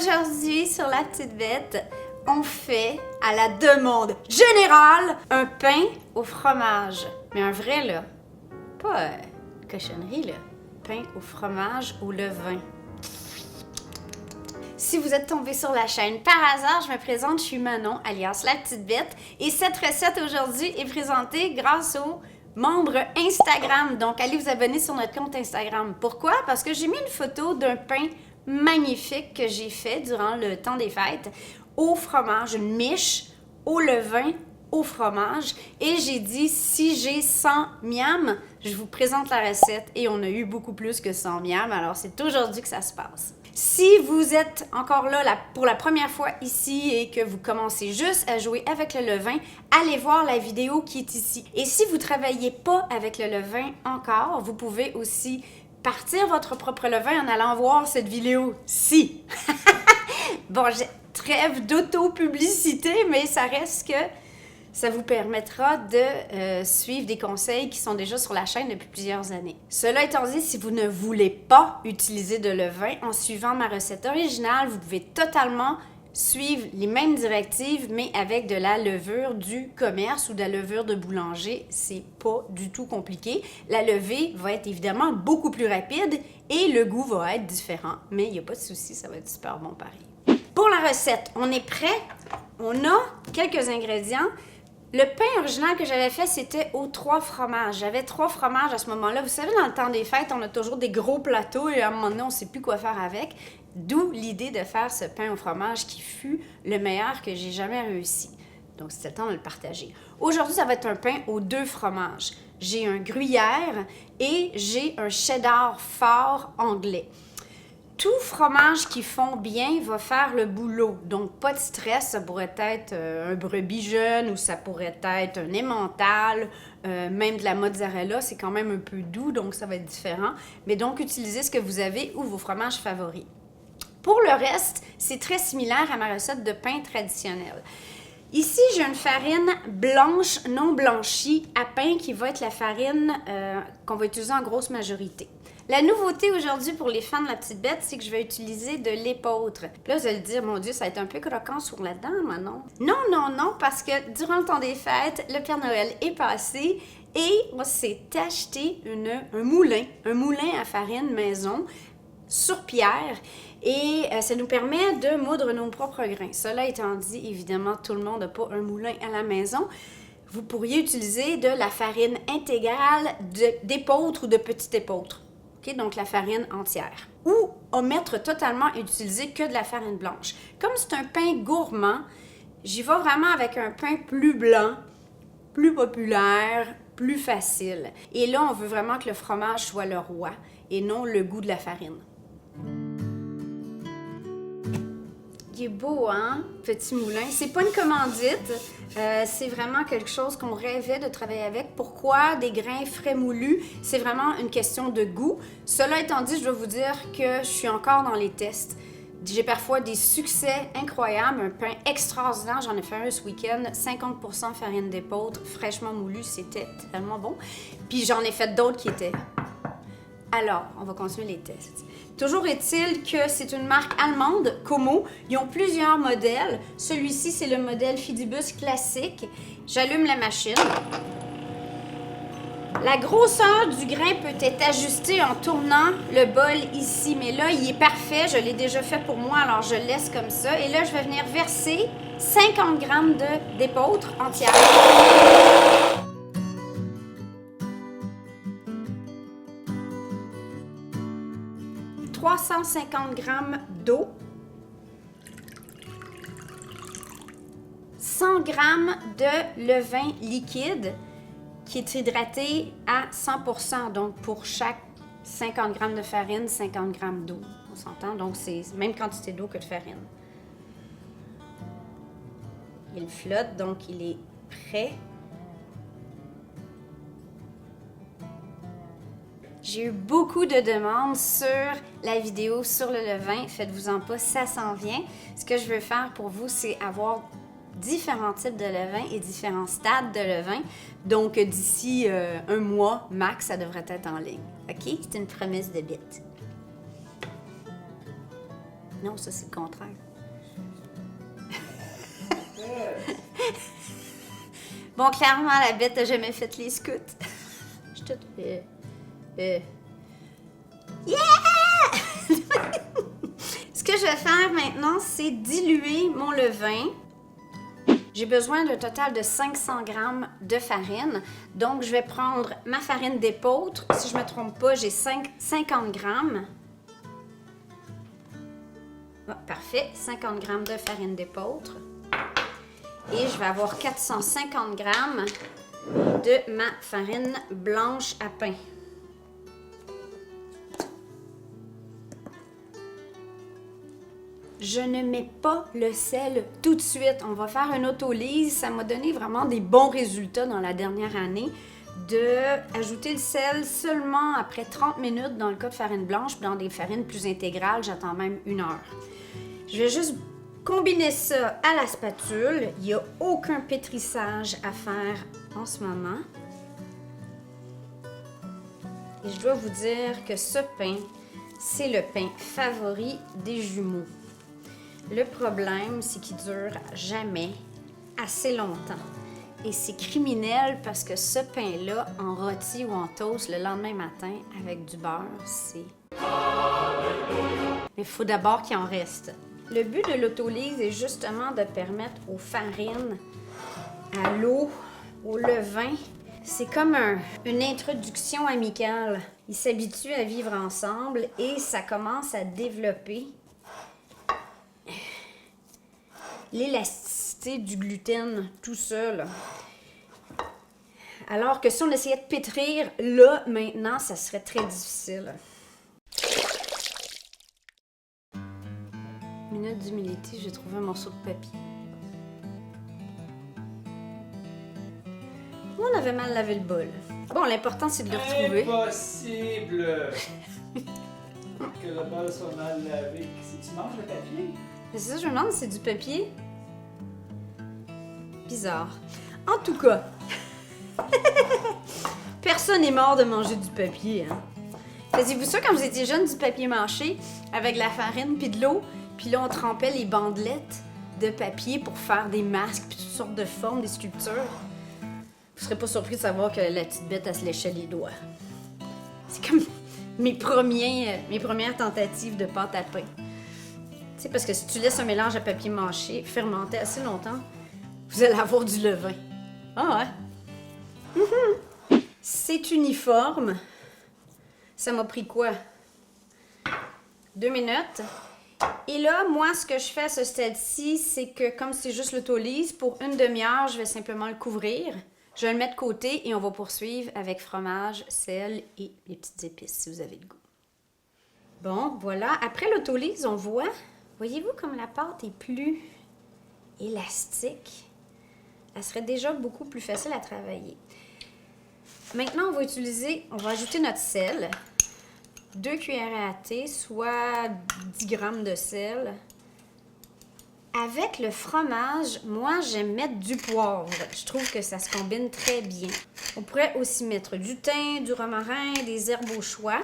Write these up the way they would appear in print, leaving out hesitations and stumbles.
Aujourd'hui, sur La Petite Bête, on fait, à la demande générale, un pain au fromage. Mais un vrai, là. Pas cochonnerie, là. Pain au fromage au levain. Si vous êtes tombé sur la chaîne par hasard, je me présente, je suis Manon, alias La Petite Bête. Et cette recette aujourd'hui est présentée grâce aux membres Instagram. Donc, allez vous abonner sur notre compte Instagram. Pourquoi? Parce que j'ai mis une photo d'un pain magnifique que j'ai fait durant le temps des fêtes au fromage, une miche au levain au fromage. Et j'ai dit, si j'ai 100 miam, je vous présente la recette. Et on a eu beaucoup plus que 100 miam, alors c'est aujourd'hui que ça se passe. Si vous êtes encore là pour la première fois ici et que vous commencez juste à jouer avec le levain, allez voir la vidéo qui est ici. Et si vous ne travaillez pas avec le levain encore, vous pouvez aussi partir votre propre levain en allant voir cette vidéo-ci. Bon, trêve d'auto-publicité, mais ça reste que ça vous permettra de suivre des conseils qui sont déjà sur la chaîne depuis plusieurs années. Cela étant dit, si vous ne voulez pas utiliser de levain, en suivant ma recette originale, vous pouvez totalement suivre les mêmes directives, mais avec de la levure du commerce ou de la levure de boulanger. C'est pas du tout compliqué. La levée va être évidemment beaucoup plus rapide et le goût va être différent, mais il n'y a pas de souci, ça va être super bon pareil. Pour la recette, on est prêt. On a quelques ingrédients. Le pain original que j'avais fait, c'était aux 3 fromages. J'avais 3 fromages à ce moment-là. Vous savez, dans le temps des fêtes, on a toujours des gros plateaux et à un moment donné, on ne sait plus quoi faire avec. D'où l'idée de faire ce pain au fromage qui fut le meilleur que j'ai jamais réussi. Donc, c'était le temps de le partager. Aujourd'hui, ça va être un pain aux 2 fromages. J'ai un gruyère et j'ai un cheddar fort anglais. Tout fromage qui fond bien va faire le boulot. Donc, pas de stress. Ça pourrait être un brebis jeune ou ça pourrait être un emmental, même de la mozzarella. C'est quand même un peu doux, donc ça va être différent. Mais donc, utilisez ce que vous avez ou vos fromages favoris. Pour le reste, c'est très similaire à ma recette de pain traditionnelle. Ici, j'ai une farine blanche non blanchie à pain qui va être la farine qu'on va utiliser en grosse majorité. La nouveauté aujourd'hui pour les fans de La Petite Bête, c'est que je vais utiliser de l'épeautre. Là, vous allez dire, mon Dieu, ça va être un peu croquant sur la dent, Manon. Non, non, non, parce que durant le temps des fêtes, le Père Noël est passé et on s'est acheté un moulin à farine maison sur pierre. Et ça nous permet de moudre nos propres grains. Cela étant dit, évidemment, tout le monde n'a pas un moulin à la maison. Vous pourriez utiliser de la farine intégrale d'épeautre ou de petit épeautre. Okay? Donc, la farine entière. Ou omettre totalement et utiliser que de la farine blanche. Comme c'est un pain gourmand, j'y vais vraiment avec un pain plus blanc, plus populaire, plus facile. Et là, on veut vraiment que le fromage soit le roi et non le goût de la farine. Il est beau, hein? Petit moulin. C'est pas une commandite. C'est vraiment quelque chose qu'on rêvait de travailler avec. Pourquoi des grains frais moulus? C'est vraiment une question de goût. Cela étant dit, je dois vous dire que je suis encore dans les tests. J'ai parfois des succès incroyables. Un pain extraordinaire. J'en ai fait un ce week-end. 50% farine d'épeautre, fraîchement moulu. C'était tellement bon. Puis j'en ai fait d'autres qui étaient... Alors, on va continuer les tests. Toujours est-il que c'est une marque allemande, Como. Ils ont plusieurs modèles. Celui-ci, c'est le modèle Fidibus classique. J'allume la machine. La grosseur du grain peut être ajustée en tournant le bol ici. Mais là, il est parfait. Je l'ai déjà fait pour moi, alors je le laisse comme ça. Et là, je vais venir verser 50 g d'épeautre entière. 350 g d'eau, 100 g de levain liquide qui est hydraté à 100%. Donc, pour chaque 50 g de farine, 50 g d'eau. On s'entend? Donc, c'est la même quantité d'eau que de farine. Il flotte, donc il est prêt. J'ai eu beaucoup de demandes sur la vidéo sur le levain. Faites-vous-en pas, ça s'en vient. Ce que je veux faire pour vous, c'est avoir différents types de levain et différents stades de levain. Donc, d'ici un mois max, ça devrait être en ligne. OK? C'est une promesse de bite. Non, ça, c'est le contraire. Bon, clairement, la bête n'a jamais fait les scouts. Je te... Yeah! Ce que je vais faire maintenant, c'est diluer mon levain. J'ai besoin d'un total de 500 g de farine. Donc, je vais prendre ma farine d'épeautre. Si je ne me trompe pas, j'ai 50 g. Oh, parfait, 50 g de farine d'épeautre. Et je vais avoir 450 g de ma farine blanche à pain. Je ne mets pas le sel tout de suite. On va faire une autolyse. Ça m'a donné vraiment des bons résultats dans la dernière année d'ajouter le sel seulement après 30 minutes dans le cas de farine blanche. Dans des farines plus intégrales, j'attends même 1 heure. Je vais juste combiner ça à la spatule. Il n'y a aucun pétrissage à faire en ce moment. Et je dois vous dire que ce pain, c'est le pain favori des jumeaux. Le problème, c'est qu'il dure jamais assez longtemps. Et c'est criminel parce que ce pain-là, en rôti ou en toast le lendemain matin avec du beurre, c'est... Mais il faut d'abord qu'il en reste. Le but de l'autolyse est justement de permettre aux farines, à l'eau, au levain, c'est comme une introduction amicale. Ils s'habituent à vivre ensemble et ça commence à développer l'élasticité du gluten tout seul. Alors que si on essayait de pétrir, là, maintenant, ça serait très difficile. Minute d'humilité, j'ai trouvé un morceau de papier. On avait mal lavé le bol. Bon, l'important, c'est de le retrouver. Impossible que le bol soit mal lavé. Si tu manges le papier? C'est ça, je me demande si c'est du papier. Bizarre. En tout cas, personne n'est mort de manger du papier. Hein? Faisiez-vous ça quand vous étiez jeune, du papier mâché avec de la farine puis de l'eau? Puis là, on trempait les bandelettes de papier pour faire des masques puis toutes sortes de formes, des sculptures. Vous serez pas surpris de savoir que la petite bête, elle se léchait les doigts. C'est comme mes premières tentatives de pâte à pain. Tu sais, parce que si tu laisses un mélange à papier mâché fermenter assez longtemps, vous allez avoir du levain. Ah ouais? C'est uniforme. Ça m'a pris quoi? 2 minutes. Et là, moi, ce que je fais à ce stade-ci, c'est que comme c'est juste l'autolyse, pour 1 demi-heure, je vais simplement le couvrir. Je vais le mettre de côté et on va poursuivre avec fromage, sel et les petites épices si vous avez le goût. Bon, voilà. Après l'autolyse, on voit, voyez-vous comme la pâte est plus élastique? Elle serait déjà beaucoup plus facile à travailler. Maintenant, on va ajouter notre sel. 2 cuillères à thé, soit 10 g de sel. Avec le fromage, moi, j'aime mettre du poivre. Je trouve que ça se combine très bien. On pourrait aussi mettre du thym, du romarin, des herbes au choix.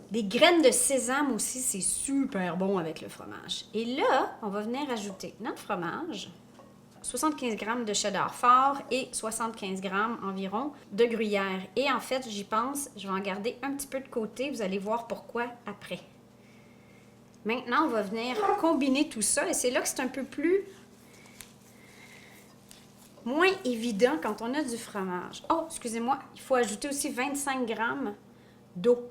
Des graines de sésame aussi, c'est super bon avec le fromage. Et là, on va venir ajouter notre fromage, 75 g de cheddar fort et 75 g environ de gruyère. Et en fait, j'y pense, je vais en garder un petit peu de côté. Vous allez voir pourquoi après. Maintenant, on va venir combiner tout ça et c'est là que c'est un peu moins évident quand on a du fromage. Oh, excusez-moi, il faut ajouter aussi 25 g d'eau.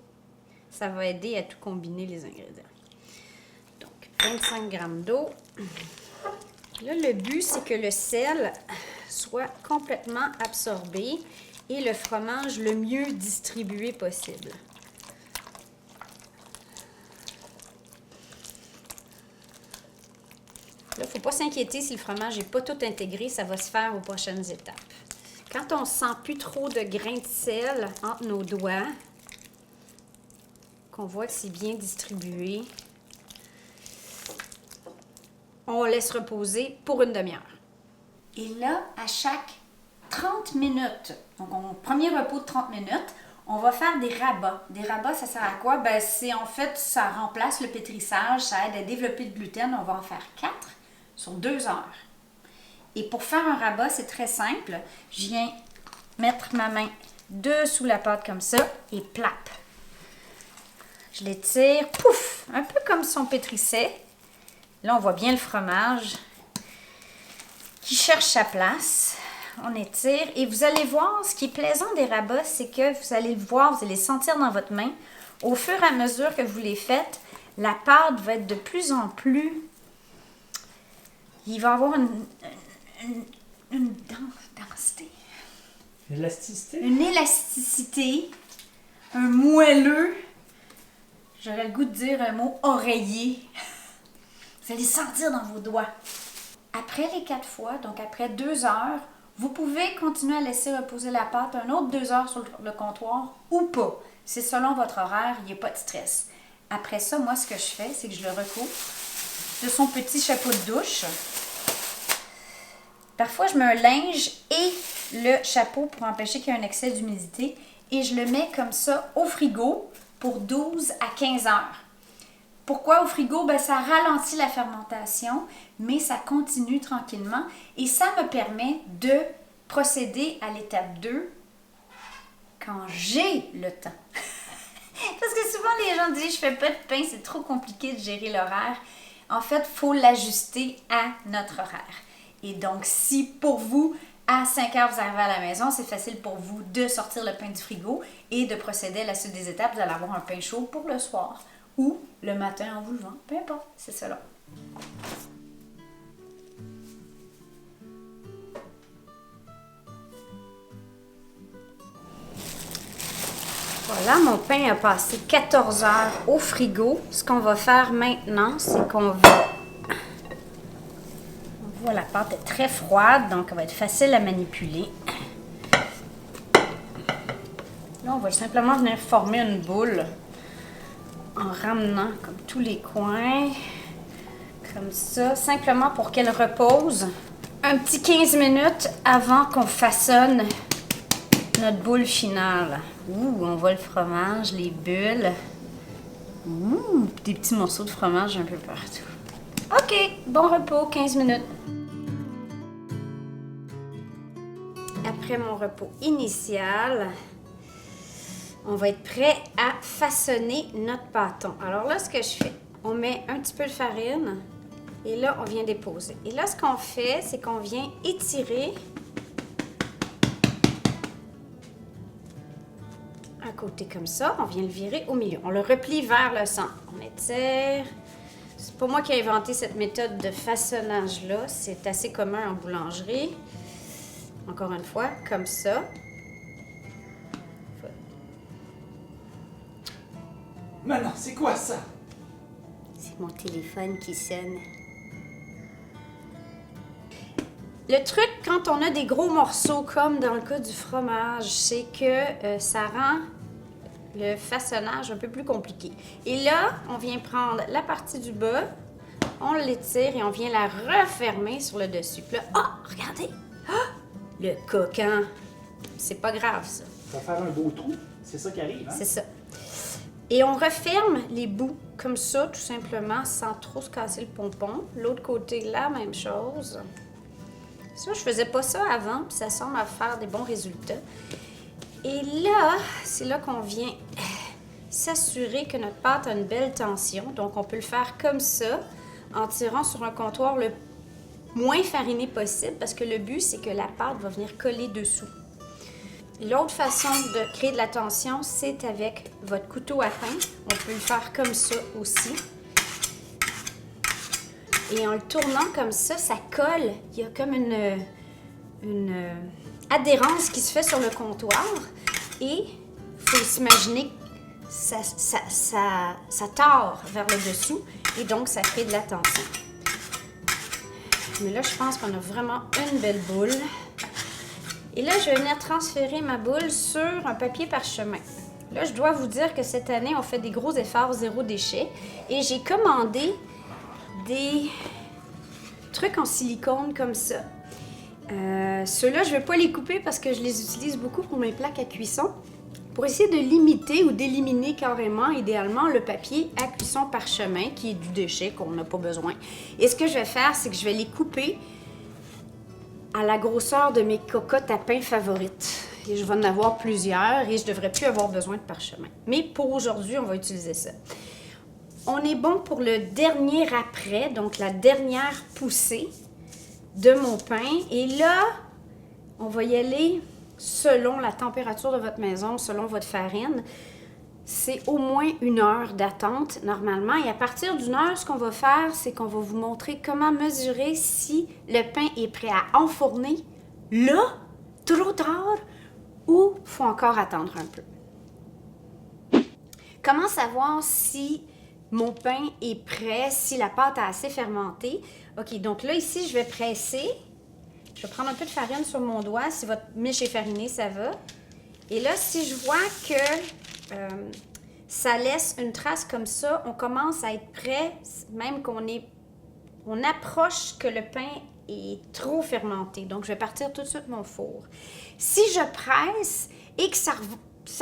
Ça va aider à tout combiner les ingrédients. Donc, 25 g d'eau. Là, le but, c'est que le sel soit complètement absorbé et le fromage le mieux distribué possible. Là, il ne faut pas s'inquiéter si le fromage n'est pas tout intégré, ça va se faire aux prochaines étapes. Quand on ne sent plus trop de grains de sel entre nos doigts, qu'on voit que c'est bien distribué, on laisse reposer pour 1 demi-heure. Et là, à chaque 30 minutes, donc premier repos de 30 minutes, On va faire des rabats. Des rabats, ça sert à quoi? Ben, c'est en fait, ça remplace le pétrissage, ça aide à développer le gluten. On va en faire 4 sur 2 heures. Et pour faire un rabat, c'est très simple. Je viens mettre ma main dessous la pâte comme ça et plap. Je l'étire, pouf, un peu comme si on pétrissait. Là, on voit bien le fromage qui cherche sa place. On étire et vous allez voir, ce qui est plaisant des rabats, c'est que vous allez le voir, vous allez le sentir dans votre main. Au fur et à mesure que vous les faites, la pâte va être de plus en plus... Il va avoir une densité. Élasticité? Une élasticité, un moelleux. J'aurais le goût de dire un mot oreiller. Vous allez sentir dans vos doigts. Après les 4 fois, donc après 2 heures, vous pouvez continuer à laisser reposer la pâte un autre 2 heures sur le comptoir ou pas. C'est selon votre horaire, il n'y a pas de stress. Après ça, moi, ce que je fais, c'est que je le recouvre de son petit chapeau de douche. Parfois, je mets un linge et le chapeau pour empêcher qu'il y ait un excès d'humidité et je le mets comme ça au frigo pour 12 à 15 heures. Pourquoi au frigo? Ben, ça ralentit la fermentation, mais ça continue tranquillement et ça me permet de procéder à l'étape 2 quand j'ai le temps. Parce que souvent les gens disent « je fais pas de pain, c'est trop compliqué de gérer l'horaire ». En fait, il faut l'ajuster à notre horaire. Et donc, si pour vous, à 5 heures, vous arrivez à la maison, c'est facile pour vous de sortir le pain du frigo et de procéder à la suite des étapes. Vous allez avoir un pain chaud pour le soir ou le matin en vous levant. Peu importe, c'est cela. Voilà, mon pain a passé 14 heures au frigo. Ce qu'on va faire maintenant, c'est qu'on va... On voit la pâte est très froide, donc elle va être facile à manipuler. Là, on va simplement venir former une boule en ramenant comme tous les coins, comme ça, simplement pour qu'elle repose un petit 15 minutes avant qu'on façonne notre boule finale. Ouh, on voit le fromage, les bulles. Ouh, des petits morceaux de fromage un peu partout. OK, bon repos, 15 minutes. Après mon repos initial, on va être prêt à façonner notre pâton. Alors là, ce que je fais, on met un petit peu de farine et là, on vient déposer. Et là, ce qu'on fait, c'est qu'on vient étirer un côté comme ça. On vient le virer au milieu. On le replie vers le centre. On étire. C'est pas moi qui ai inventé cette méthode de façonnage-là. C'est assez commun en boulangerie. Encore une fois, comme ça. Manon, c'est quoi ça? C'est mon téléphone qui sonne. Le truc, quand on a des gros morceaux, comme dans le cas du fromage, c'est que ça rend le façonnage un peu plus compliqué. Et là, on vient prendre la partie du bas, on l'étire et on vient la refermer sur le dessus. Puis là, oh, regardez! Oh, le coquin! C'est pas grave, ça. Ça va faire un beau trou. C'est ça qui arrive, hein? C'est ça. Et on referme les bouts comme ça, tout simplement, sans trop se casser le pompon. L'autre côté, la même chose. Ça, je faisais pas ça avant, puis ça semble faire des bons résultats. Et là, c'est là qu'on vient s'assurer que notre pâte a une belle tension. Donc, on peut le faire comme ça, en tirant sur un comptoir le moins fariné possible, parce que le but, c'est que la pâte va venir coller dessous. L'autre façon de créer de la tension, c'est avec votre couteau à pain. On peut le faire comme ça aussi. Et en le tournant comme ça, ça colle. Il y a comme une adhérence qui se fait sur le comptoir. Et il faut s'imaginer que ça tord vers le dessous. Et donc, ça crée de la tension. Mais là, je pense qu'on a vraiment une belle boule. Et là, je vais venir transférer ma boule sur un papier parchemin. Là, je dois vous dire que cette année, on fait des gros efforts zéro déchet. Et j'ai commandé des trucs en silicone comme ça. Ceux-là, je ne vais pas les couper parce que je les utilise beaucoup pour mes plaques à cuisson. pour essayer de limiter ou d'éliminer carrément, idéalement, le papier à cuisson parchemin, qui est du déchet qu'on n'a pas besoin. Et ce que je vais faire, c'est que je vais les couper à la grosseur de mes cocottes à pain favorites. Et je vais en avoir plusieurs et je ne devrais plus avoir besoin de parchemin. Mais pour aujourd'hui, on va utiliser ça. On est bon pour le dernier après, donc la dernière poussée de mon pain. Et là, on va y aller selon la température de votre maison, selon votre farine. C'est au moins 1 heure d'attente normalement. Et à partir d'1 heure, ce qu'on va faire, c'est qu'on va vous montrer comment mesurer si le pain est prêt à enfourner là, trop tard, ou il faut encore attendre un peu. Comment savoir si mon pain est prêt, si la pâte a assez fermenté? OK, donc là, ici, je vais presser. Je vais prendre un peu de farine sur mon doigt. Si votre miche est farinée, ça va. Et là, si je vois que ça laisse une trace comme ça, on commence à être prêt, même on approche que le pain est trop fermenté. Donc, je vais partir tout de suite mon four. Si je presse et que ça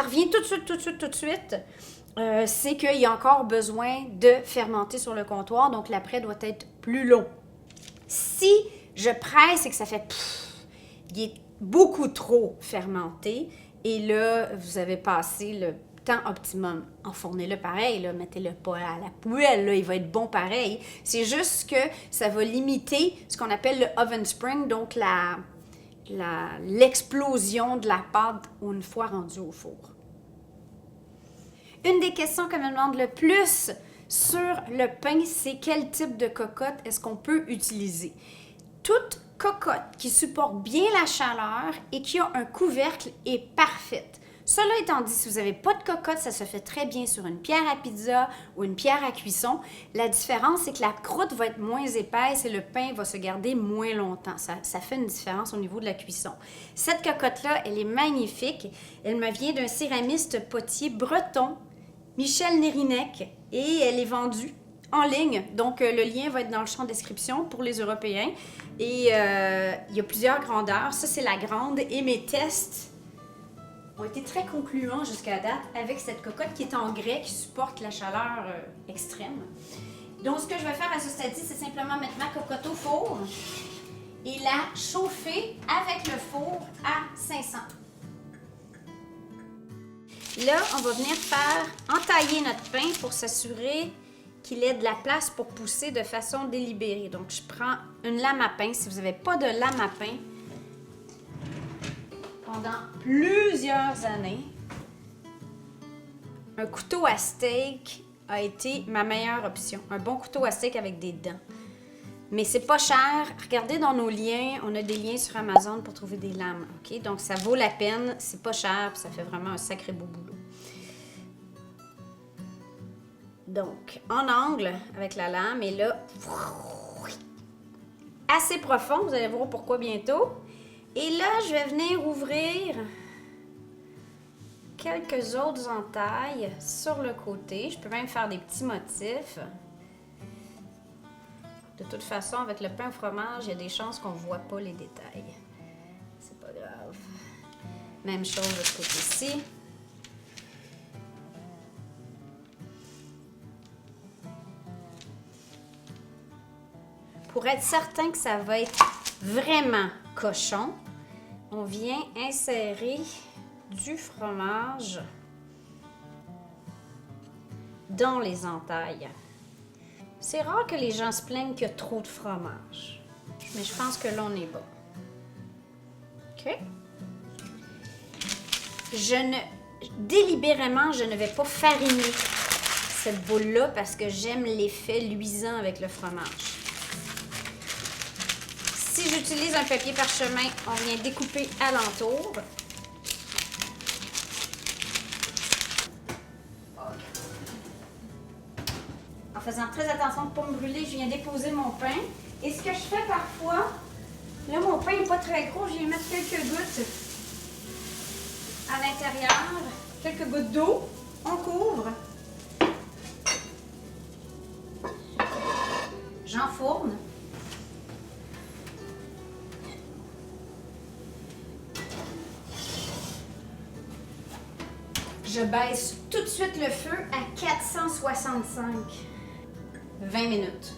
revient tout de suite, c'est qu'il y a encore besoin de fermenter sur le comptoir. Donc, l'après doit être plus long. Si je presse et que ça fait il est beaucoup trop fermenté et là, vous avez passé le temps optimum. Enfournez-le pareil, là, mettez-le pas à la poêle, là, il va être bon pareil. C'est juste que ça va limiter ce qu'on appelle le oven spring, donc l'explosion de la pâte une fois rendue au four. Une des questions qu'on me demande le plus sur le pain, c'est quel type de cocotte est-ce qu'on peut utiliser? Toute cocotte qui supporte bien la chaleur et qui a un couvercle est parfaite. Cela étant dit, si vous n'avez pas de cocotte, ça se fait très bien sur une pierre à pizza ou une pierre à cuisson. La différence, c'est que la croûte va être moins épaisse et le pain va se garder moins longtemps. Ça fait une différence au niveau de la cuisson. Cette cocotte-là, elle est magnifique. Elle me vient d'un céramiste potier breton, Michel Nérinec, et elle est vendue en ligne. Donc, le lien va être dans le champ de description pour les Européens. Et il y a plusieurs grandeurs. Ça, c'est la grande. Et mes tests ont été très concluants jusqu'à date avec cette cocotte qui est en grès, qui supporte la chaleur extrême. Donc, ce que je vais faire à ce stade-ci, c'est simplement mettre ma cocotte au four et la chauffer avec le four à 500. Là, on va venir faire entailler notre pain pour s'assurer qu'il ait de la place pour pousser de façon délibérée. Donc, je prends une lame à pain. Si vous n'avez pas de lame à pain, pendant plusieurs années, un couteau à steak a été ma meilleure option. Un bon couteau à steak avec des dents. Mais c'est pas cher. Regardez dans nos liens, on a des liens sur Amazon pour trouver des lames. OK? Donc, ça vaut la peine. C'est pas cher, puis ça fait vraiment un sacré beau boulot. Donc, en angle avec la lame, et là, assez profond, vous allez voir pourquoi bientôt. Et là, je vais venir ouvrir quelques autres entailles sur le côté. Je peux même faire des petits motifs. De toute façon, avec le pain au fromage, il y a des chances qu'on ne voit pas les détails. C'est pas grave. Même chose de ce côté-ci. Pour être certain que ça va être vraiment cochon, on vient insérer du fromage dans les entailles. C'est rare que les gens se plaignent qu'il y a trop de fromage, mais je pense que là, on est bon. OK? Délibérément, je ne vais pas fariner cette boule-là parce que j'aime l'effet luisant avec le fromage. Si j'utilise un papier parchemin, on vient découper alentour. En faisant très attention de ne pas me brûler, je viens déposer mon pain. Et ce que je fais parfois, là mon pain n'est pas très gros, je viens mettre quelques gouttes à l'intérieur, quelques gouttes d'eau, on couvre. J'enfourne. Je baisse tout de suite le feu à 465. 20 minutes.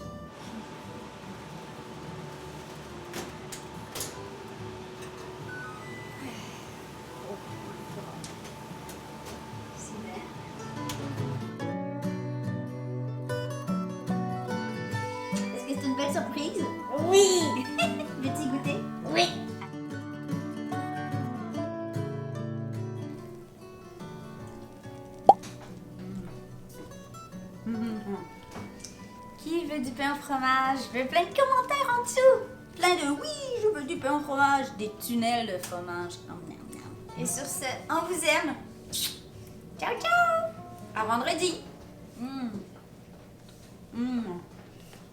Est-ce que c'est une belle surprise? Oui! Veux-tu goûter? Oui! Qui veut du pain au fromage? Je veux plein de commentaires en dessous. Plein de oui, je veux du pain au fromage. Des tunnels de fromage. Nom, nom, nom. Et sur ce, on vous aime. Ciao, ciao! À vendredi. Mmh.